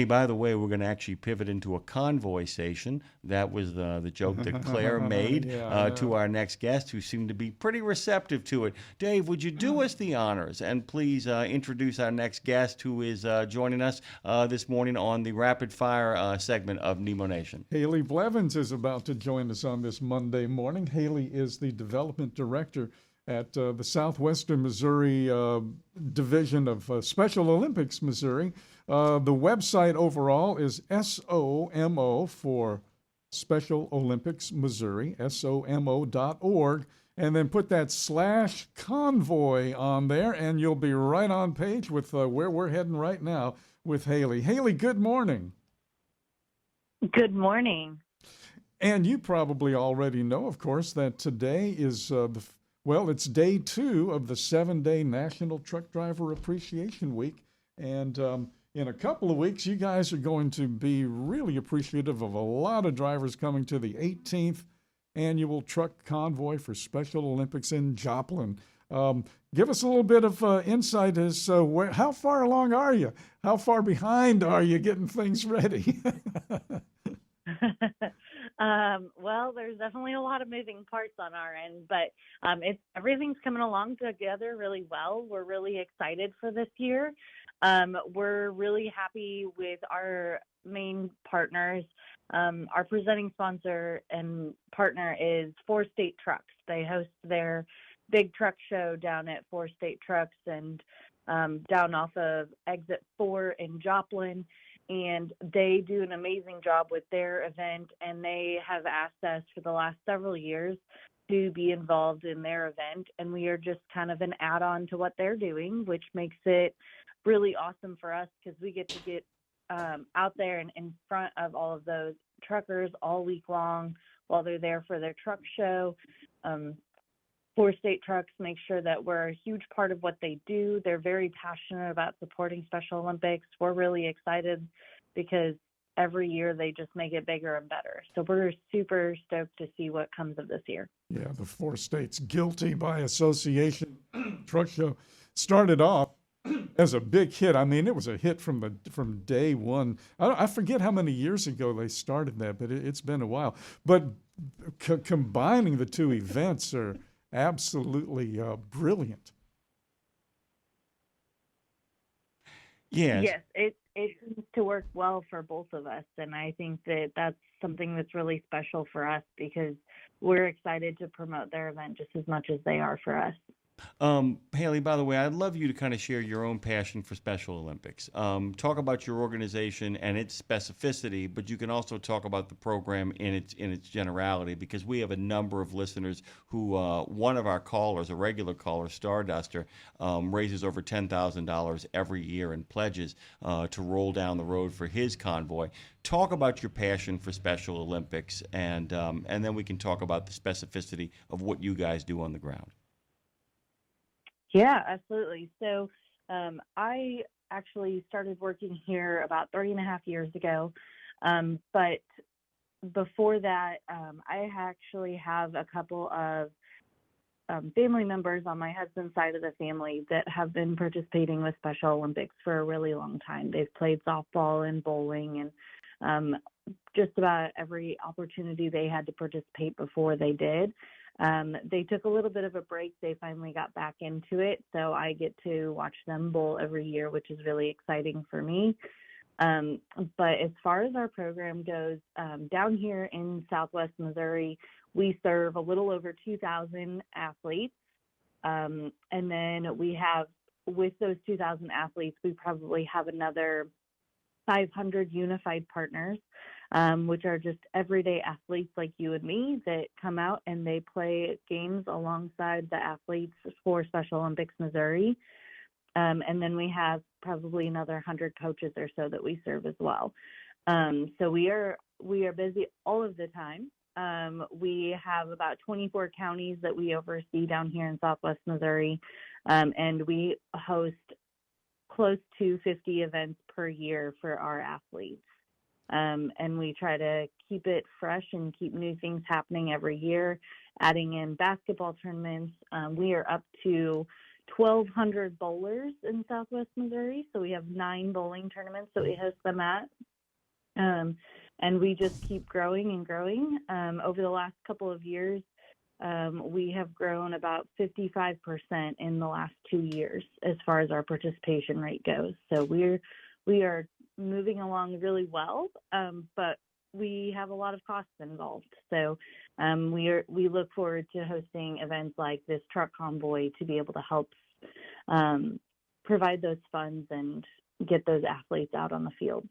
Hey, by the way, we're going to actually pivot into a convoy-sation. That was the joke that Claire made Yeah, I to know. our next guest, who seemed to be pretty receptive to it. Dave, would you do us the honors and please introduce our next guest, who is joining us this morning on the rapid fire segment of Nemo Nation? Haley Blevins is about to join us on this Monday morning. Haley is the development director at the Southwestern Missouri Division of Special Olympics Missouri. The website overall is SOMO for Special Olympics Missouri, SOMO.org. And then put that slash convoy on there, and you'll be right on page with where we're heading right now with Haley. Haley, good morning. Good morning. And you probably already know, of course, that today is it's day 2 of the 7-day National Truck Driver Appreciation Week. And in a couple of weeks, you guys are going to be really appreciative of a lot of drivers coming to the 18th Annual Truck Convoy for Special Olympics in Joplin. Give us a little bit of insight as how far along are you? How far behind are you getting things ready? Well, there's definitely a lot of moving parts on our end, but everything's coming along together really well. We're really excited for this year. We're really happy with our main partners. Our presenting sponsor and partner is Four State Trucks. They host their big truck show down at Four State Trucks and down off of Exit 4 in Joplin. And they do an amazing job with their event, and they have asked us for the last several years to be involved in their event, and we are just kind of an add-on to what they're doing, which makes it really awesome for us because we get to get out there and in front of all of those truckers all week long while they're there for their truck show. Four State Trucks make sure that we're a huge part of what they do. They're very passionate about supporting Special Olympics. We're really excited because every year they just make it bigger and better. So we're super stoked to see what comes of this year. Yeah, the Four States Guilty by Association truck show started off as a big hit. I mean, it was a hit from day one. I forget how many years ago they started that, but it's been a while. But combining the two events are absolutely brilliant. Yes. Yes, it seems to work well for both of us, and I think that that's something that's really special for us because we're excited to promote their event just as much as they are for us. Haley, by the way, I'd love you to kind of share your own passion for Special Olympics. Talk about your organization and its specificity, but you can also talk about the program in its generality, because we have a number of listeners who one of our callers, a regular caller, Starduster, raises over $10,000 every year in pledges to roll down the road for his convoy. Talk about your passion for Special Olympics, and then we can talk about the specificity of what you guys do on the ground. Yeah, absolutely. So I actually started working here about 3.5 years ago. But before that, I actually have a couple of family members on my husband's side of the family that have been participating with Special Olympics for a really long time. They've played softball and bowling and just about every opportunity they had to participate before they did. They took a little bit of a break. They finally got back into it. So I get to watch them bowl every year, which is really exciting for me. But as far as our program goes, down here in Southwest Missouri, we serve a little over 2,000 athletes. And then we have, with those 2,000 athletes, we probably have another 500 unified partners, which are just everyday athletes like you and me that come out and they play games alongside the athletes for Special Olympics Missouri. And then we have probably another 100 coaches or so that we serve as well. So we are busy all of the time. We have about 24 counties that we oversee down here in Southwest Missouri, and we host close to 50 events per year for our athletes. And we try to keep it fresh and keep new things happening every year, adding in basketball tournaments. We are up to 1,200 bowlers in Southwest Missouri. So we have 9 bowling tournaments that we host them at. And we just keep growing and growing. Over the last couple of years, we have grown about 55% in the last 2 years as far as our participation rate goes. So we are moving along really well, but we have a lot of costs involved. So we look forward to hosting events like this Truck Convoy to be able to help provide those funds and get those athletes out on the field.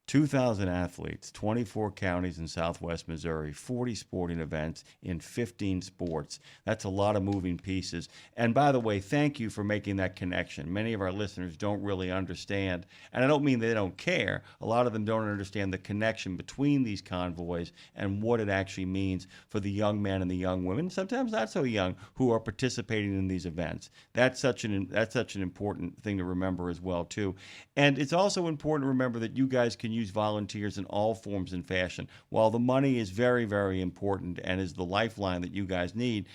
2,000 athletes, 24 counties in Southwest Missouri, 40 sporting events in 15 sports. That's a lot of moving pieces. And by the way, thank you for making that connection. Many of our listeners don't really understand, and I don't mean they don't care. A lot of them don't understand the connection between these convoys and what it actually means for the young men and the young women, sometimes not so young, who are participating in these events. That's such an important thing to remember as well, too. And it's also important to remember that you guys can use volunteers in all forms and fashion. While the money is very, very important and is the lifeline that you guys need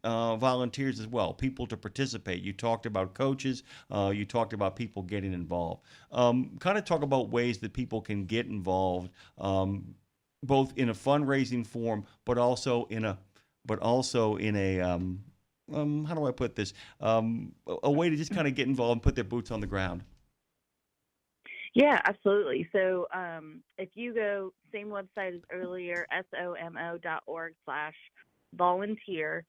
volunteers as well, people to participate. You talked about coaches. You talked about people getting involved. Kind of talk about ways that people can get involved, both in a fundraising form, but also in a how do I put this? A way to just kind of get involved and put their boots on the ground. Yeah, absolutely. So if you go, same website as earlier, SWMO.org/volunteer,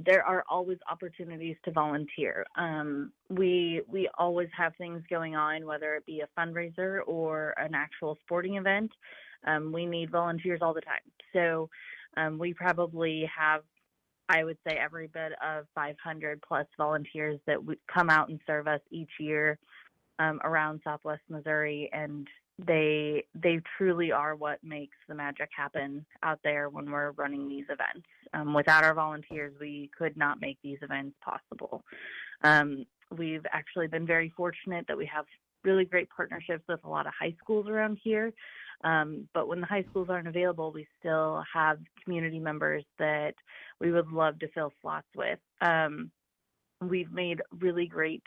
there are always opportunities to volunteer. We always have things going on, whether it be a fundraiser or an actual sporting event. We need volunteers all the time. So we probably have, I would say, every bit of 500 plus volunteers that would come out and serve us each year around Southwest Missouri, and they truly are what makes the magic happen out there when we're running these events. Without our volunteers, we could not make these events possible. We've actually been very fortunate that we have really great partnerships with a lot of high schools around here. But when the high schools aren't available, we still have community members that we would love to fill slots with. We've made a really great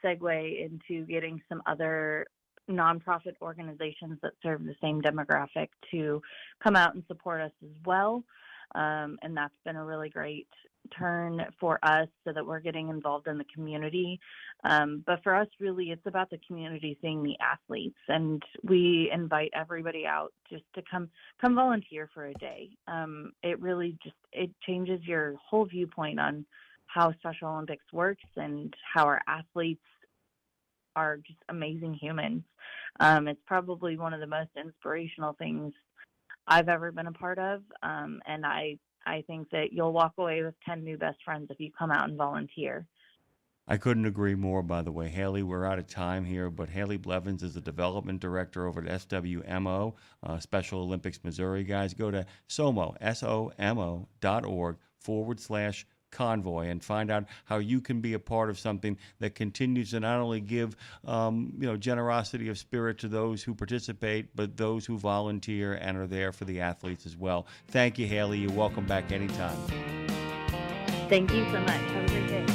segue into getting some other nonprofit organizations that serve the same demographic to come out and support us as well. And that's been a really great turn for us so that we're getting involved in the community. But for us, really, it's about the community seeing the athletes. And we invite everybody out just to come volunteer for a day. It changes your whole viewpoint on how Special Olympics works and how our athletes are just amazing humans. It's probably one of the most inspirational things I've ever been a part of. And I think that you'll walk away with 10 new best friends if you come out and volunteer. I couldn't agree more, by the way. Haley, we're out of time here, but Haley Blevins is the development director over at SWMO, Special Olympics Missouri. Guys, go to SOMO, SOMO.org/Convoy and find out how you can be a part of something that continues to not only give generosity of spirit to those who participate, but those who volunteer and are there for the athletes as well. Thank you, Haley. You're welcome back anytime. Thank you so much. Have a great day.